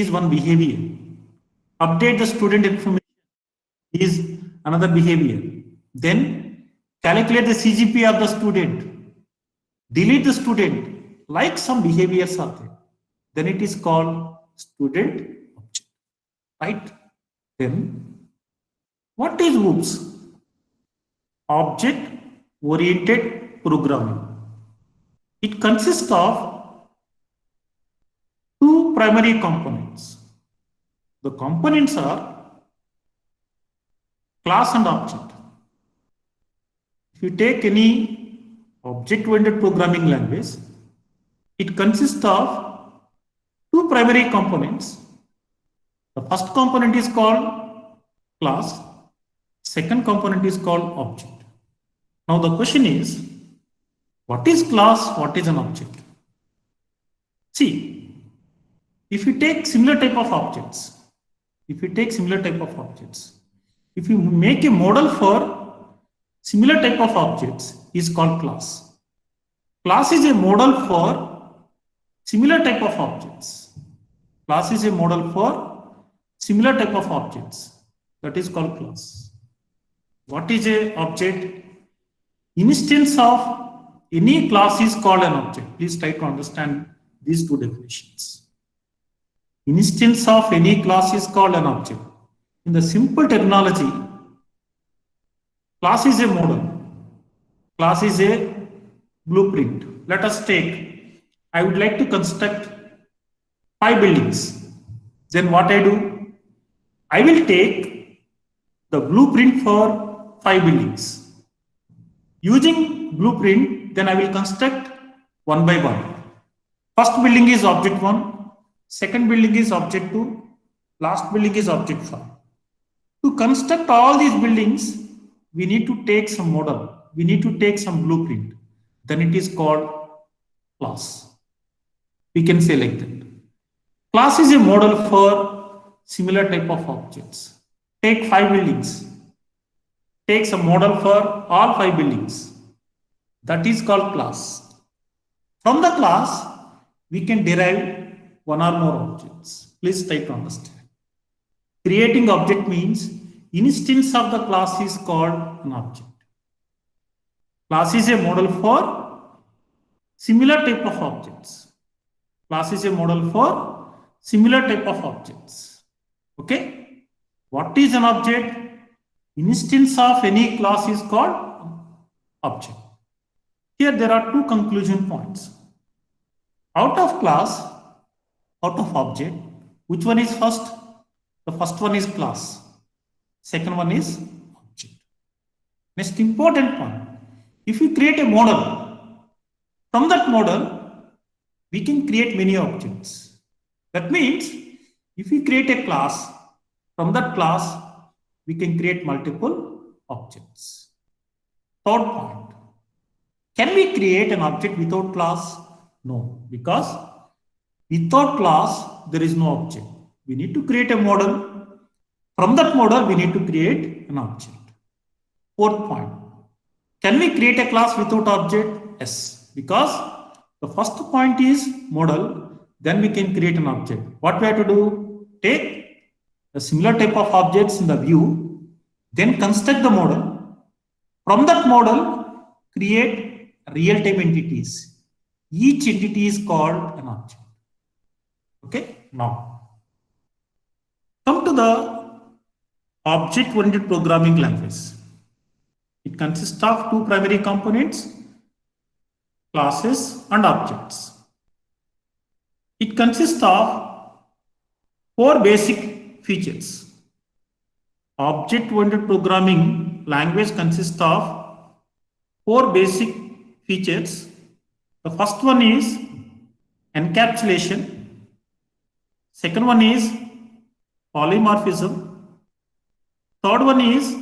is one behavior. Update the student information is another behavior. Then calculate the CGPA of the student, delete the student, like some behaviors are there. Then it is called student object, right? Then what is OOPS? Object oriented programming. It consists of two primary components. The components are class and object. If you take any object-oriented programming language, it consists of two primary components. The first component is called class, second component is called object. Now the question is, what is class, what is an object? See, if you take similar type of objects, if you make a model for similar type of objects is called class. Class is a model for similar type of objects. Class is a model for similar type of objects. That is called class. What is a object? Instance of any class is called an object. Please try to understand these two definitions. Instance of any class is called an object. In the simple terminology, class is a model. Class is a blueprint. Let us take, I would like to construct 5 buildings. Then what I do? I will take the blueprint for 5 buildings. Using blueprint, then I will construct one by one. First building is object 1, second building is object 2, last building is object 5. To construct all these buildings, we need to take some model, we need to take some blueprint. Then it is called class. We can say like that. Class is a model for similar type of objects. Take 5 buildings. Take some model for all 5 buildings. That is called class. From the class, we can derive one or more objects. Please try to understand. Creating object means instance of the class is called an object. Class is a model for similar type of objects. Class is a model for similar type of objects. Okay? What is an object? Instance of any class is called object. Here there are two conclusion points. Out of class, out of object, which one is first? The first one is class. Second one is object. Next important point. If we create a model, from that model, we can create many objects. That means, if we create a class, from that class, we can create multiple objects. Third point. Can we create an object without class? No, because without class, there is no object. We need to create a model. From that model, we need to create an object. Fourth point. Can we create a class without object? Yes, because the first point is model, then we can create an object. What we have to do? Take a similar type of objects in the view, then construct the model. From that model, create real-time entities. Each entity is called an object. Okay, now come to the object-oriented programming language. It consists of two primary components, classes and objects. It consists of 4 basic features. Object-oriented programming language consists of 4 basic features. The first one is encapsulation. Second one is polymorphism. Third one is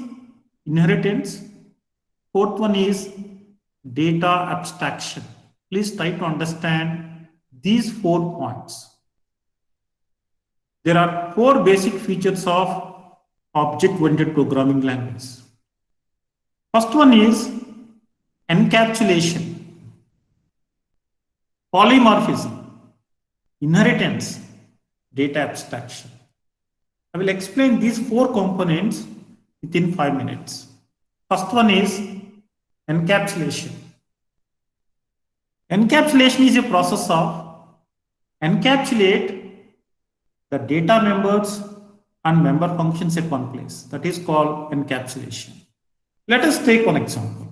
inheritance. Fourth one is data abstraction. Please try to understand these 4 points. There are 4 basic features of object-oriented programming language. First one is encapsulation, polymorphism, inheritance, data abstraction. I will explain these 4 components within 5 minutes. First one is encapsulation. Encapsulation is a process of encapsulate the data members and member functions at one place. That is called encapsulation. Let us take one example.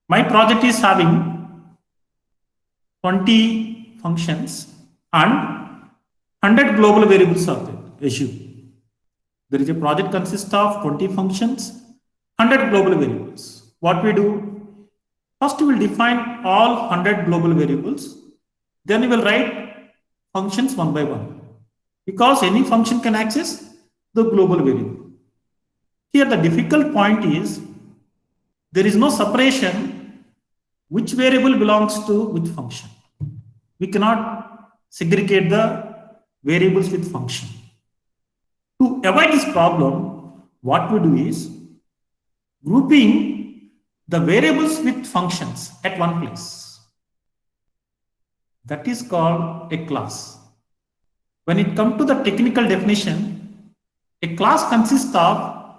My project is having 20 functions and 100 global variables are there. Assume there is a project consists of 20 functions, 100 global variables. What we do? First, we will define all 100 global variables. Then we will write functions one by one, because any function can access the global variable. Here, the difficult point is there is no separation which variable belongs to which function. We cannot segregate the variables with function. To avoid this problem, what we do is grouping the variables with functions at one place. That is called a class. When it comes to the technical definition, a class consists of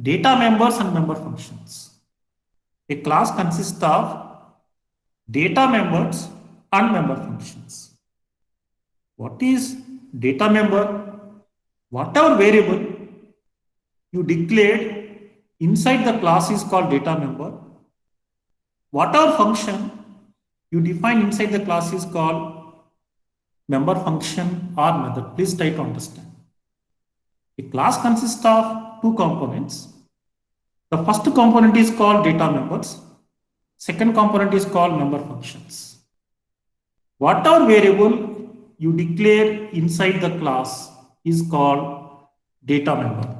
data members and member functions. A class consists of data members and member functions. What is data member? Whatever variable you declared inside the class is called data member. Whatever function you define inside the class is called member function or method. Please try to understand. A class consists of 2 components. The first component is called data members. Second component is called member functions. Whatever variable you declare inside the class is called data member.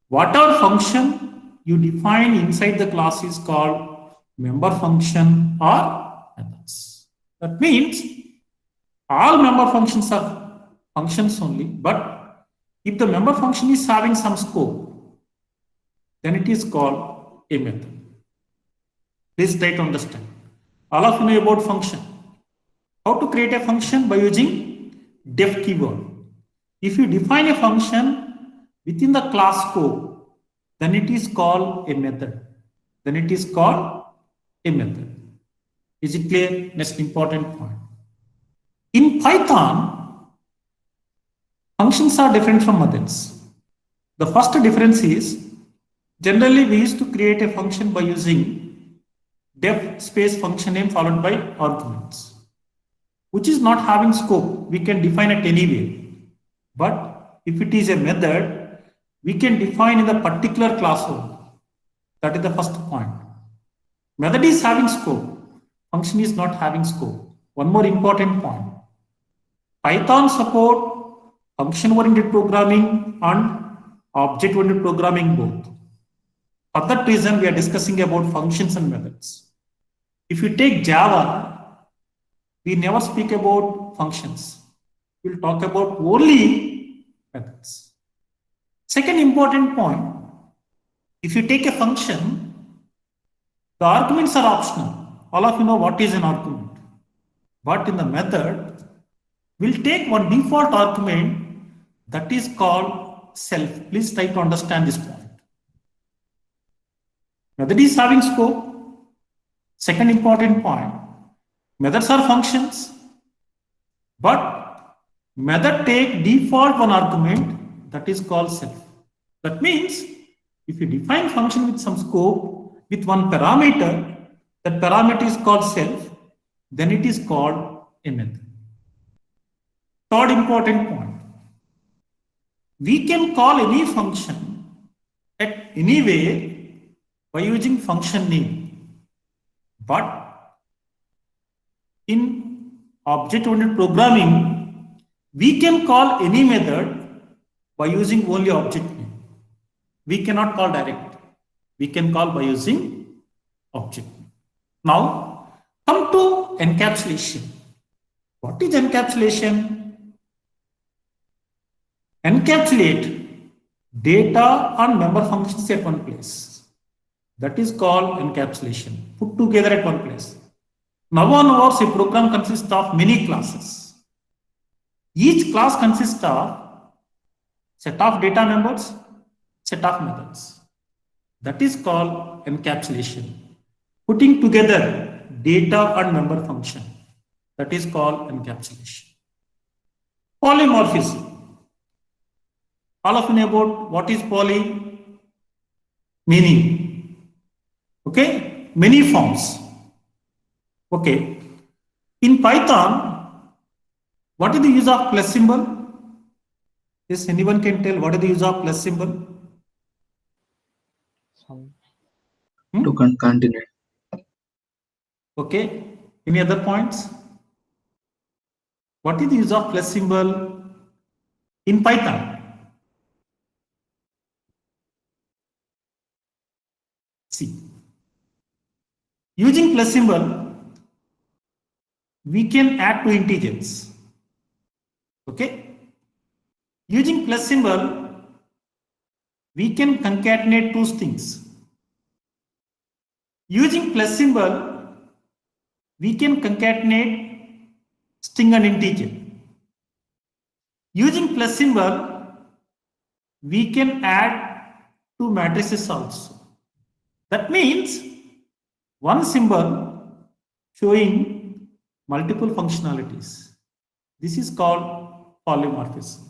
Whatever function you define inside the class is called member function or methods. That means all member functions are functions only, but if the member function is having some scope, then it is called a method. Please try to understand. All of you know about function. How to create a function? By using def keyword. If you define a function within the class scope, then it is called a method. Then it is called a method. Is it clear? Next important point. In Python, functions are different from methods. The first difference is generally we used to create a function by using def space function name followed by arguments, which is not having scope. We can define it anywhere. But if it is a method, we can define in the particular class only. That is the first point. Method is having scope. Function is not having scope. One more important point. Python support function-oriented programming and object-oriented programming both. For that reason, we are discussing about functions and methods. If you take Java, we never speak about functions. We'll talk about only methods. Second important point, if you take a function, the arguments are optional. All of you know what is an argument. But in the method, we'll take one default argument that is called self. Please try to understand this point. Method is having scope. Second important point, methods are functions, but method take default one argument that is called self. That means if you define function with some scope with one parameter, that parameter is called self, then it is called a method. Third important point, we can call any function at anywhere by using function name, but in object-oriented programming, we can call any method by using only object name. We cannot call directly. We can call by using object name. Now, come to encapsulation. What is encapsulation? Encapsulate data and member functions at one place. That is called encapsulation. Put together at one place. Now onwards, a program consists of many classes. Each class consists of set of data members, set of methods. That is called encapsulation. Putting together data and member function. That is called encapsulation. Polymorphism. All of you know about what is poly? Many. Okay? Many forms. Okay. In Python, what is the use of plus symbol? Yes, anyone can tell what is the use of plus symbol? To concatenate. Okay. Any other points? What is the use of plus symbol in Python? See, using plus symbol, we can add two integers. Okay. Using plus symbol, we can concatenate two strings. Using plus symbol, we can concatenate string and integer. Using plus symbol, we can add two matrices also. That means one symbol showing multiple functionalities. This is called polymorphism.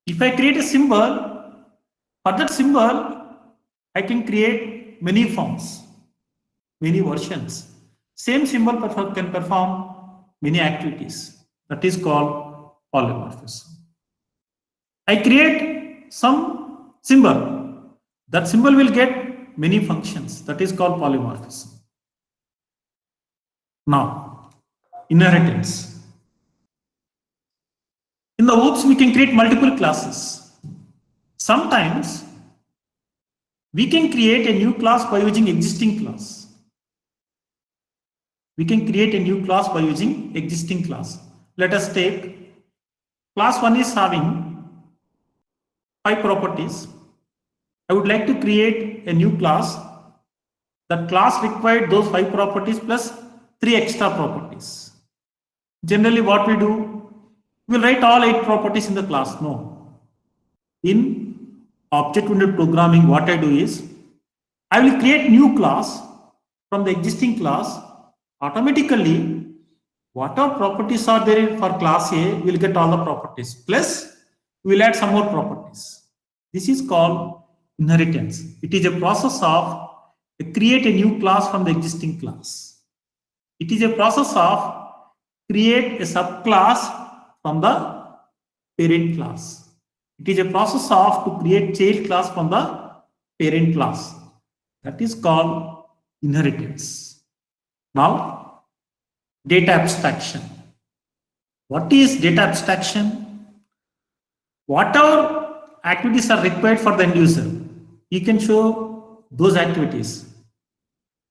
If I create a symbol, for that symbol, I can create many forms, many versions. Same symbol can perform many activities. That is called polymorphism. I create some symbol. That symbol will get many functions. That is called polymorphism. Now, inheritance. In the OOPS, we can create multiple classes. Sometimes we can create a new class by using existing class. We can create a new class by using existing class. Let us take class 1 is having 5 properties. I would like to create a new class. The class required those 5 properties plus 3 extra properties. Generally, what we do, we'll write all 8 properties in the class. No. In object-oriented programming, what I do is, I will create new class from the existing class. Automatically, whatever properties are there for class A, we'll get all the properties. Plus, we'll add some more properties. This is called inheritance. It is a process of create a new class from the existing class. It is a process of create a subclass from the parent class. It is a process of to create child class from the parent class. That is called inheritance. Now, data abstraction. What is data abstraction? Whatever activities are required for the end user, you can show those activities.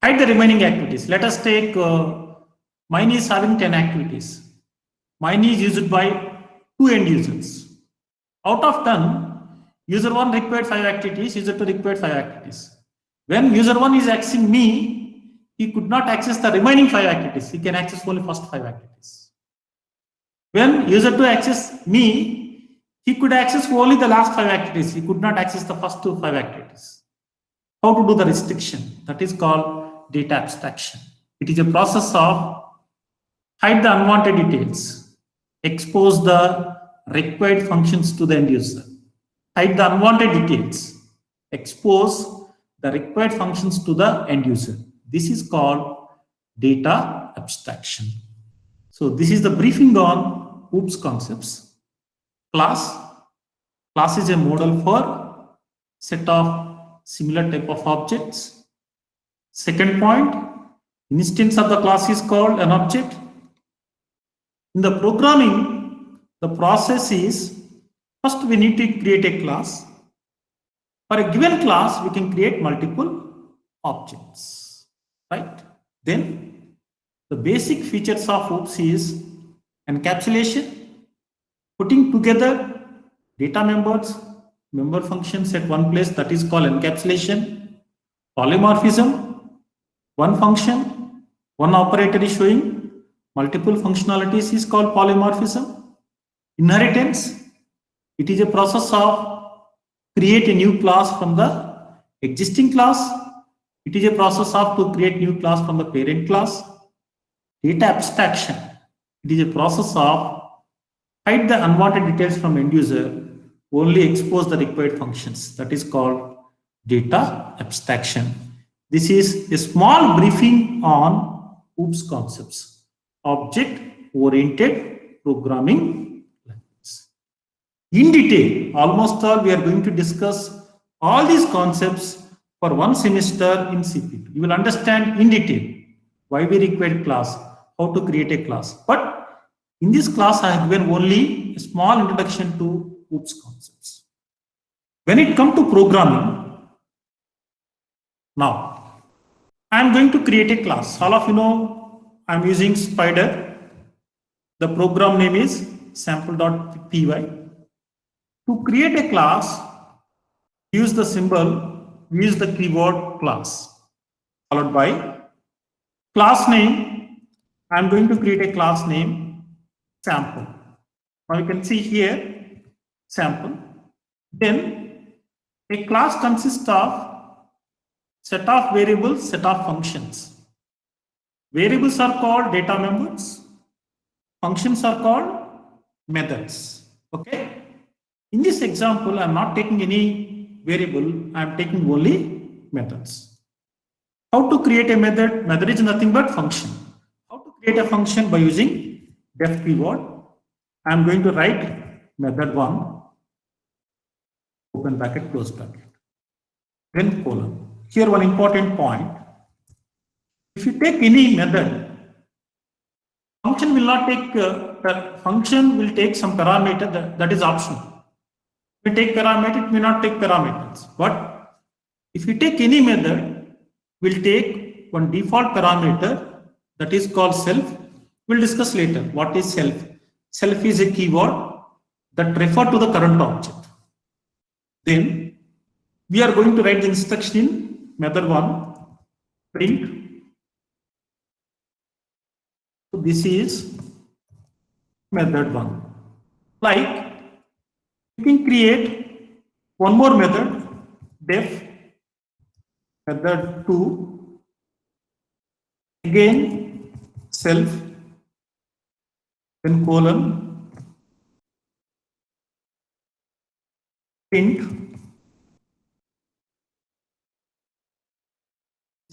Hide the remaining activities. Let us take mine is having 10 activities. Mine is used by 2 end users. Out of 10, user 1 required 5 activities, user 2 required 5 activities. When user 1 is accessing me, he could not access the remaining 5 activities. He can access only first 5 activities. When user 2 access me, he could access only the last 5 activities. He could not access the first 5 activities. How to do the restriction? That is called data abstraction. It is a process of hide the unwanted details, expose the required functions to the end user, hide the unwanted details, expose the required functions to the end user. This is called data abstraction. So this is the briefing on OOPS concepts. Class is a model for set of similar type of objects. Second point, instance of the class is called an object. In the programming, the process is, first we need to create a class. For a given class, we can create multiple objects, right? Then the basic features of OOPS is encapsulation, putting together data members, member functions at one place, that is called encapsulation. Polymorphism, one function, one operator is showing Multiple functionalities is called polymorphism. Inheritance, it is a process of create a new class from the existing class. It is a process of to create new class from the parent class. Data abstraction, it is a process of hide the unwanted details from end user, only expose the required functions. That is called data abstraction. This is a small briefing on OOPS concepts, object-oriented programming languages. In detail, almost all we are going to discuss all these concepts for one semester in CPP. You will understand in detail why we require class, how to create a class. But in this class, I have given only a small introduction to OOPS concepts. When it comes to programming, now I am going to create a class. All of you know I am using Spider. The program name is sample.py. To create a class, use the symbol, use the keyword class, followed by class name. I am going to create a class name sample. Now you can see here sample. Then a class consists of set of variables, set of functions. Variables are called data members. Functions are called methods. Okay. In this example, I am not taking any variable. I am taking only methods. How to create a method? Method is nothing but function. How to create a function? By using def keyword. I am going to write method 1, open bracket, close bracket, then colon. Here one important point. If you take any method, function will not take, function will take some parameter that is optional. If you take parameter, it may not take parameters. But if you take any method, we'll take one default parameter that is called self. We'll discuss later what is self. Self is a keyword that refers to the current object. Then we are going to write the instruction in method 1, print. So this is method 1. Like you can create one more method, def method 2, again self, then colon, print.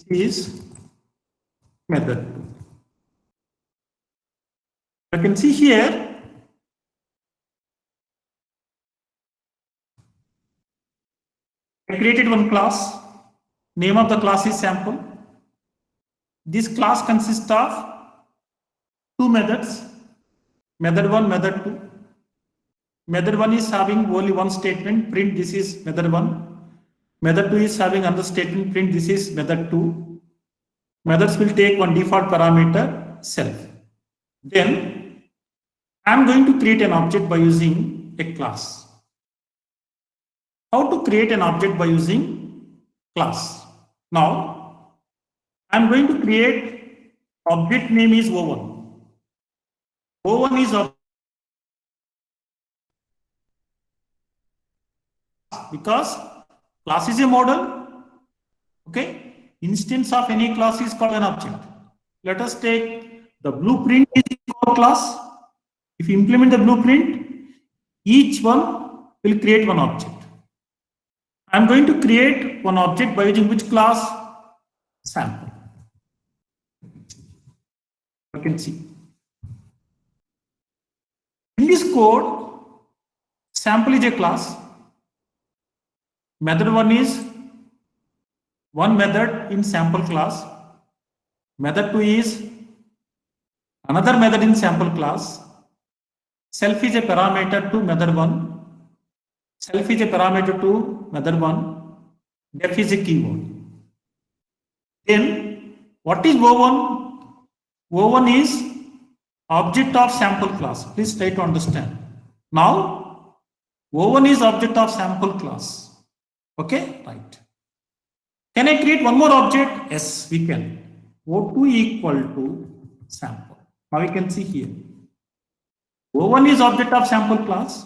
This is method 2. You can see here I created one class. Name of the class is sample. This class consists of two methods, method 1, method 2. Method 1 is having only one statement, print this is method 1. Method 2 is having another statement, print this is method 2. Methods will take one default parameter, self. Then I am going to create an object by using a class. How to create an object by using class? Now I am going to create object name is O1. O1 is object because class is a model. Okay, instance of any class is called an object. Let us take the blueprint is called class. If you implement the blueprint, each one will create one object. I am going to create one object by using which class? Sample. You can see. In this code, sample is a class. Method 1 is one method in sample class. Method 2 is another method in sample class. Self is a parameter to method 1. Self is a parameter to method 1. Def is a keyword. Then what is O1? O1 is object of sample class. Please try to understand. Now O1 is object of sample class. Okay, right. Can I create one more object? Yes, we can. O2 equal to sample. Now you can see here. O1 is object of sample class.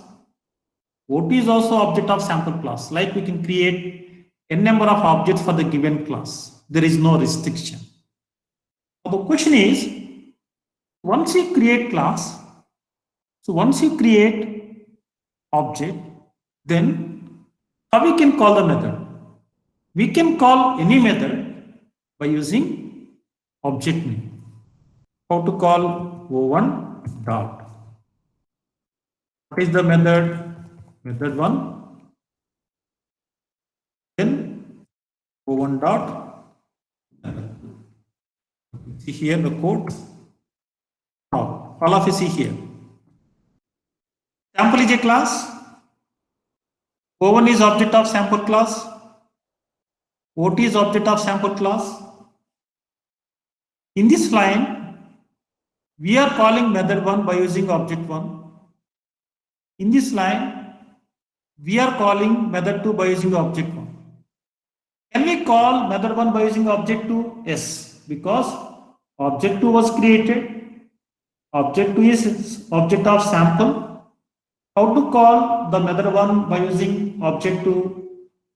O2 is also object of sample class. Like we can create n number of objects for the given class. There is no restriction. Now the question is, once you create class, so once you create object, then how we can call the method? We can call any method by using object name. How to call O1 dot. What is the method? Method 1. Then O1 dot. See here the code. Now, all of you see here. Sample is a class. O1 is object of sample class. O2 is object of sample class. In this line, we are calling method 1 by using object 1. In this line, we are calling method 2 by using object 1. Can we call method 1 by using object 2? Yes, because object 2 was created. Object 2 is object of sample. How to call the method 1 by using object 2?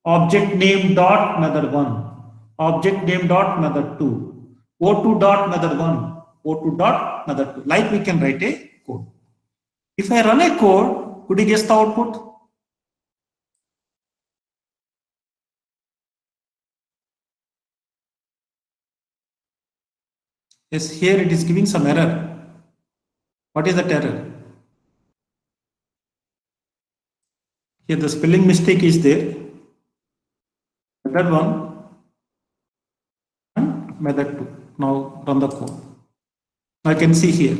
Object name dot method 1. Object name dot method 2. O2 dot method 1. O2 dot method 2. Like we can write a code. If I run a code, could you guess the output? Yes, here it is giving some error. What is that error? Here the spelling mistake is there. Method 1 and method 2. Now run the code. I can see here.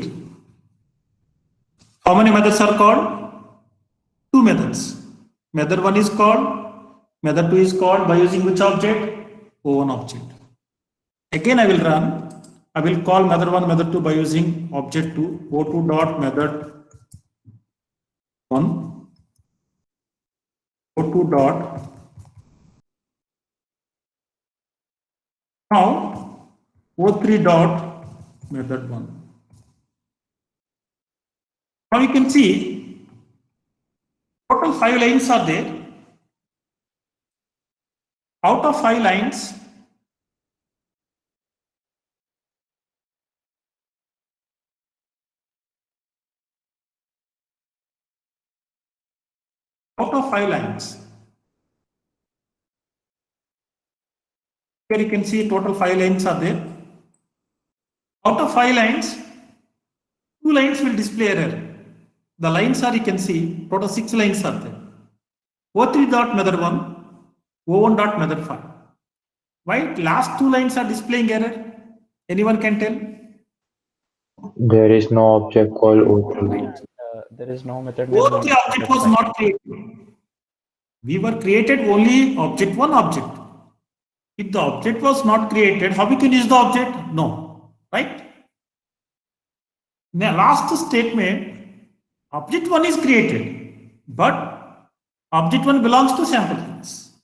How many methods are called? 2 methods. Method 1 is called. Method 2 is called by using which object? O1 object. Again I will run. I will call method 1, method 2 by using object 2, O2 dot method 1, O2 dot. Now O3 dot method 1. Now you can see total 5 lines are there. Out of 5 lines, here you can see total 5 lines are there. Out of 5 lines, 2 lines will display error. The lines are, you can see, total 6 lines are there. O3 dot method 1, O1 dot method 5. Why last 2 lines are displaying error? Anyone can tell? There is no object called O3. There is no method. Both the object was not created. We were created only object 1 object. If the object was not created, how we can use the object? No, right? Now, last statement, object 1 is created, but object 1 belongs to sample class.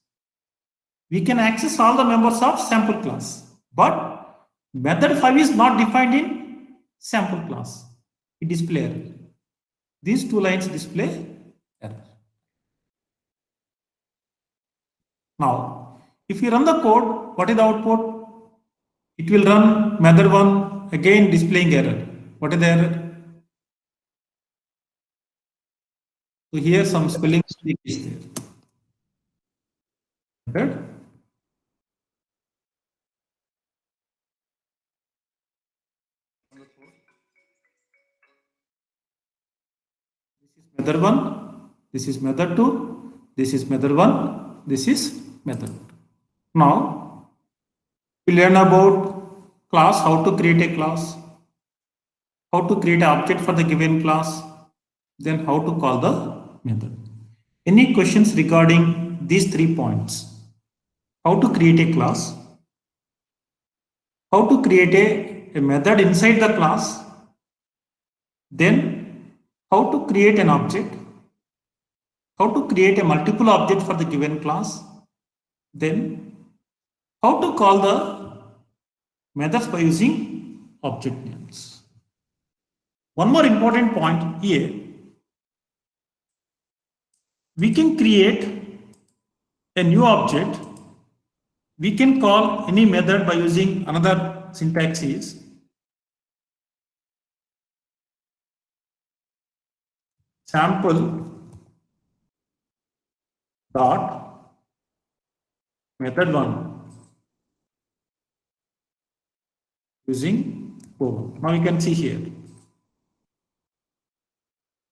We can access all the members of sample class, but method 5 is not defined in sample class. It displays error. These 2 lines display error. Now, if you run the code, what is the output? It will run method 1 again displaying error. What is the error? So here some spelling mistake is there. Method. This is method 1, this is method 2, this is method 1, this is method 2. Now, we learn about class, how to create a class, how to create an object for the given class, then how to call the method. Any questions regarding these 3 points? How to create a class, how to create a method inside the class, then how to create an object, how to create a multiple object for the given class, then how to call the methods by using object names. One more important point here. We can create a new object. We can call any method by using another syntax is sample dot method 1 using O1. Now you can see here.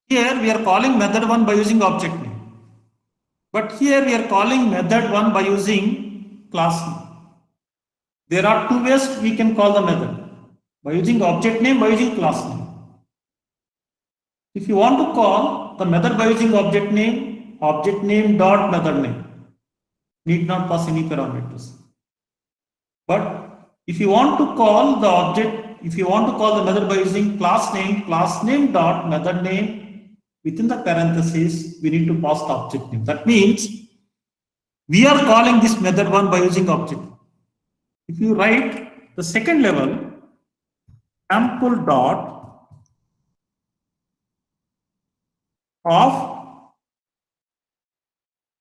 Here we are calling method 1 by using object name. But here we are calling method 1 by using class name. There are two ways we can call the method. By using object name, by using class name. If you want to call the method by using object name dot method name, need not pass any parameters. But if you want to call the object, if you want to call the method by using class name dot method name, within the parentheses, we need to pass the object name. That means we are calling this method 1 by using object. If you write the second level, sample dot of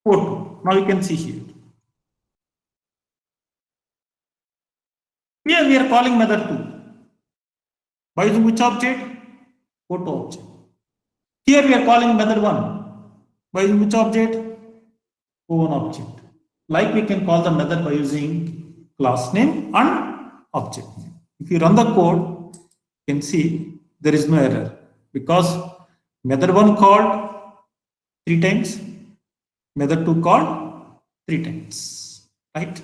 photo. Now you can see here. Here we are calling method 2. By using which object? Photo object. Here we are calling method 1. By using which object? O1 object. Like we can call the method by using class name and object name. If you run the code, you can see there is no error because method 1 called 3 times, method 2 called 3 times. Right?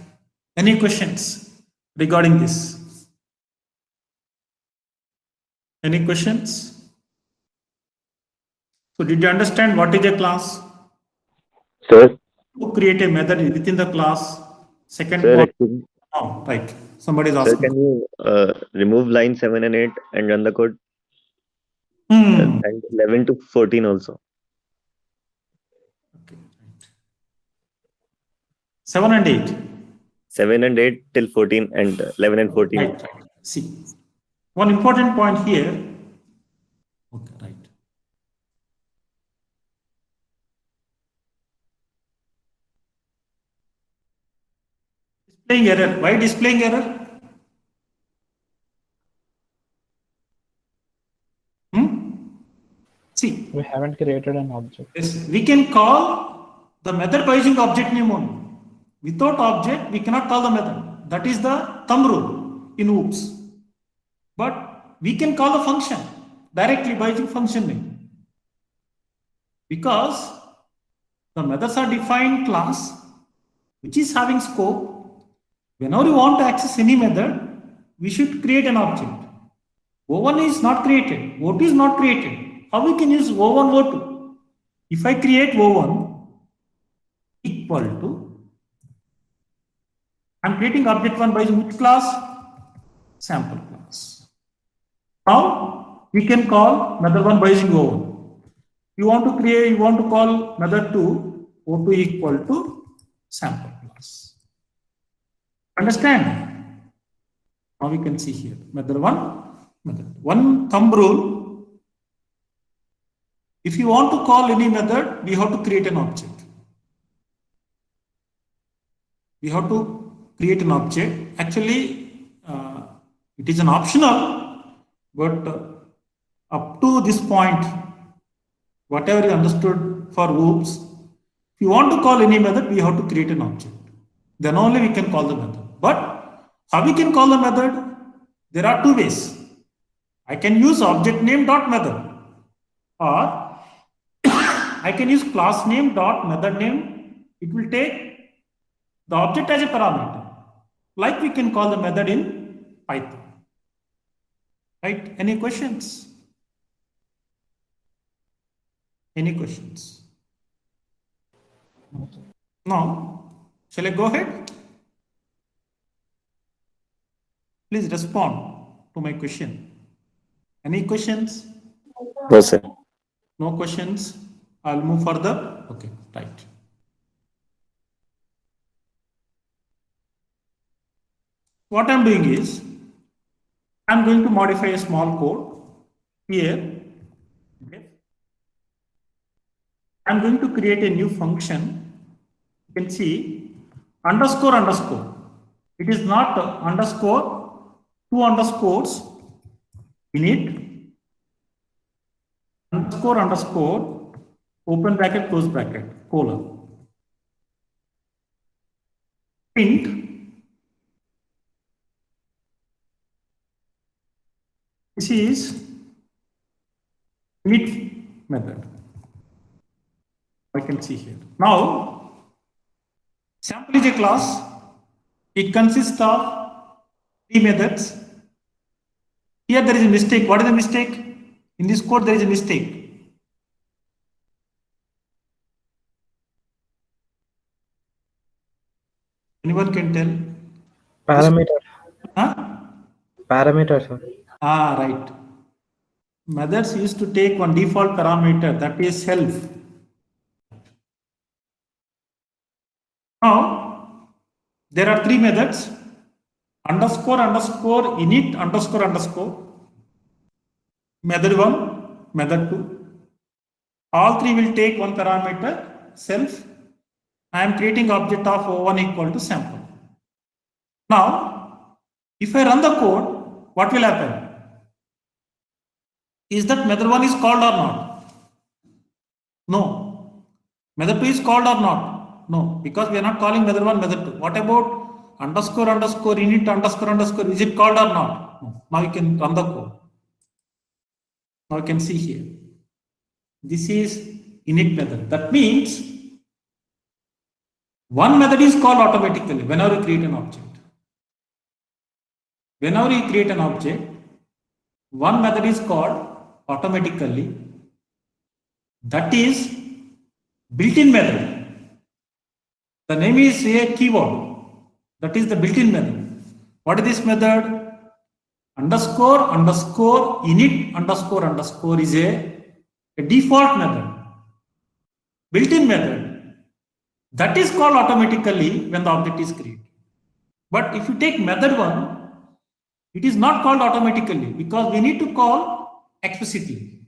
Any questions regarding this? Any questions? So did you understand what is a class? Sir, To create a method within the class. Second sir, point. actually, Oh, right. Somebody is sir, asking. can you remove line 7 and 8 and run the code? Hmm. And 11 to 14 also. Okay, right. 7 and 8. 7 and 8 till 14 and 11 and 14. Right, right. See, one important point here. Okay, right. Displaying error. Why displaying error? See, We haven't created an object. yes, we can call the method by using object name only. Without object, we cannot call the method. That is the thumb rule in OOPS. But we can call the function directly by using function name. Because the methods are defined class which is having scope. Whenever you want to access any method, we should create an object. O1 is not created, O2 is not created. How we can use O1, O2? If I create O1 equal to, I'm creating object 1 by which class? Sample class. Now we can call method 1 by using O1. You want to call method 2, O2 equal to sample class. Understand? Now we can see here method 1, method 1 thumb rule. If you want to call any method, we have to create an object. We have to create an object. Actually, it is an optional, but up to this point, whatever you understood for OOPS, if you want to call any method, we have to create an object. Then only we can call the method. But how we can call the method? There are two ways. I can use object name dot method, or I can use class name dot method name. It will take the object as a parameter. Like we can call the method in Python. Right? Any questions? Any questions? No? Shall I go ahead? Please respond to my question. Any questions? No, sir. No questions? I'll move further. Okay, right. What I'm doing is, I'm going to modify a small code here, okay, I'm going to create a new function. You can see underscore underscore. It is not underscore, two underscores in it, underscore underscore, open bracket, close bracket, colon. Print, this is init method. I can see here. Now, sample is a class. It consists of 3 methods. Here there is a mistake. What is the mistake? In this code there is a mistake. Anyone can tell? Parameter. Huh? Parameter, sir. Ah, right. Methods used to take one default parameter, that is self. Now, there are 3 methods: underscore underscore init underscore underscore, method 1, method 2. All 3 will take one parameter, self. I am creating object of O1 equal to sample. Now, if I run the code, what will happen? Is that method 1 is called or not? No. Method 2 is called or not? No, because we are not calling method 1, method 2. What about underscore underscore init underscore underscore? Is it called or not? No. Now you can run the code. Now you can see here. This is init method. That means one method is called automatically whenever you create an object. Whenever you create an object, one method is called automatically. That is built-in method. The name is a keyword. That is the built-in method. What is this method? Underscore underscore init underscore underscore is a default method. Built-in method. That is called automatically when the object is created. But if you take method 1, it is not called automatically because we need to call explicitly.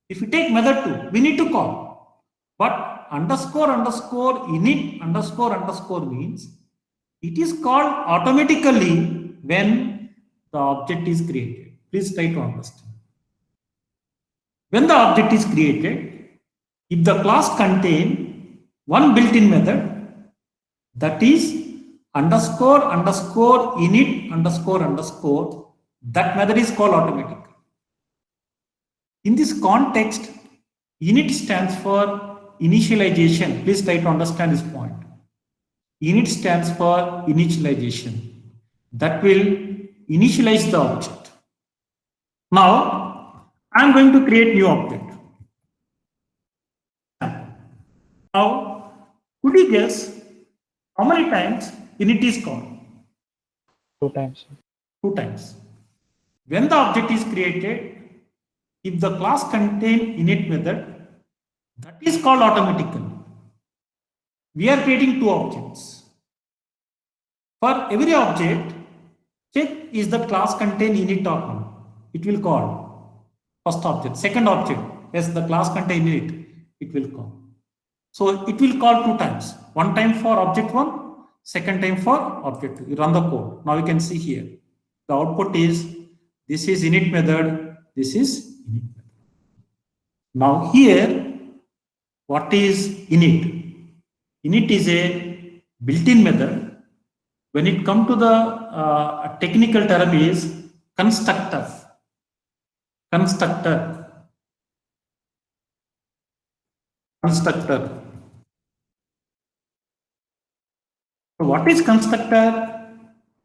If you take method 2, we need to call. But underscore underscore init underscore underscore means it is called automatically when the object is created. Please try to understand. When the object is created, if the class contains one built-in method, that is underscore underscore init underscore underscore, that method is called automatic. In this context, init stands for initialization. Please try to understand this point. Init stands for initialization. That will initialize the object. Now, I am going to create new object. Now, could you guess how many times init is called? 2 times. 2 times. When the object is created, if the class contains init method, that is called automatically. We are creating 2 objects. For every object, check is the class contain init or not. It will call first object. Second object, yes, the class contain init, it will call. So it will call 2 times. One time for object 1, second time for object 2. You run the code. Now you can see here. The output is, this is init method, this is init method. Now here, what is init? Init is a built-in method. When it comes to the technical term is constructor. Constructor. Constructor. So what is constructor?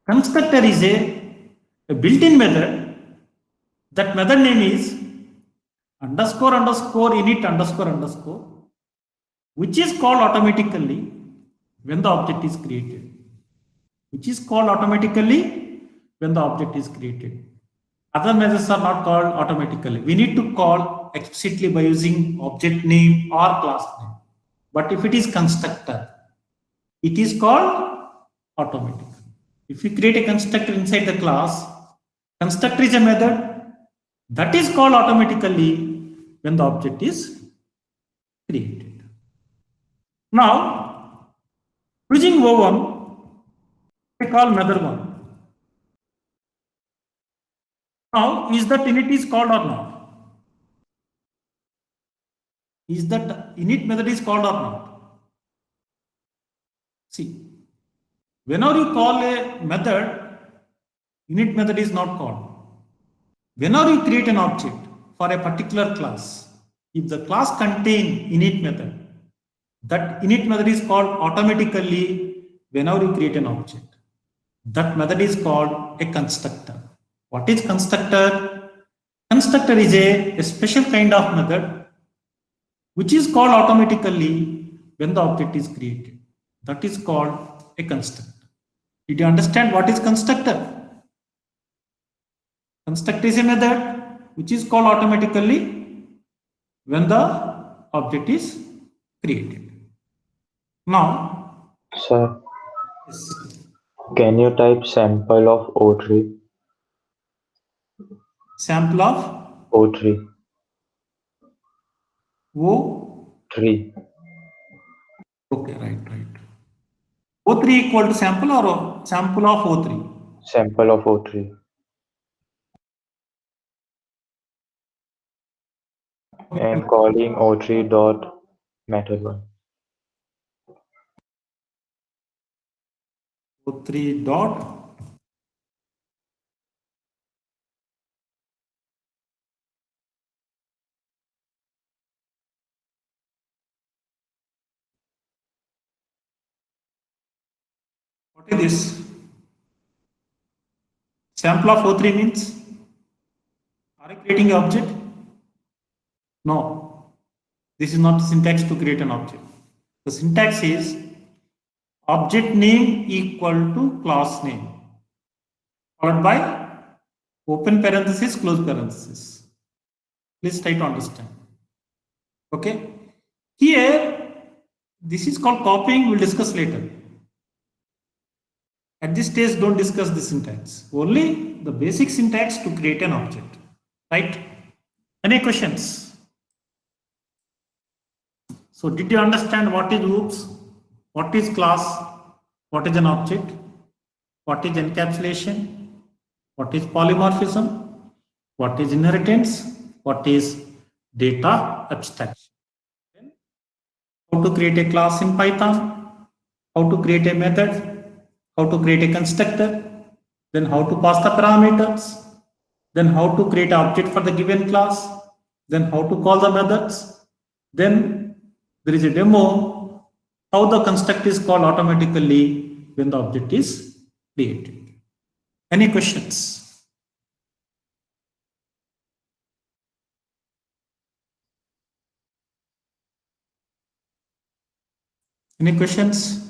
Constructor is a built-in method. That method name is underscore underscore init underscore underscore, which is called automatically when the object is created. Which is called automatically when the object is created. Other methods are not called automatically. We need to call explicitly by using object name or class name. But if it is constructor, it is called automatic. If you create a constructor inside the class, constructor is a method. That is called automatically when the object is created. Now, using O1, we call method 1. Now, is that init is called or not? Is that init method is called or not? See, whenever you call a method, init method is not called. Whenever you create an object for a particular class, if the class contain init method, that init method is called automatically whenever you create an object. That method is called a constructor. What is constructor? Constructor is a special kind of method which is called automatically when the object is created. That is called a constructor. Did you understand what is constructor? Constructor is a method which is called automatically when the object is created. Now, Sir, yes, can you type sample of O3? sample of O3. O. 3. Okay, right. O3 equal to sample or sample of O3? Sample of O3. And calling O3 dot method 1. O3 dot what is this? Sample of O3 means are you creating an object? No, this is not syntax to create an object. The syntax is object name equal to class name followed by open parenthesis, close parenthesis. Please try to understand. Okay. Here, this is called copying. We'll discuss later. At this stage, don't discuss the syntax. Only the basic syntax to create an object. Right? Any questions? So, did you understand what is loops? What is class? What is an object? What is encapsulation? What is polymorphism? What is inheritance? What is data abstraction? How to create a class in Python? How to create a method? How to create a constructor? Then how to pass the parameters? Then how to create an object for the given class? Then how to call the methods? Then there is a demo how the construct is called automatically when the object is created. Any questions? Any questions?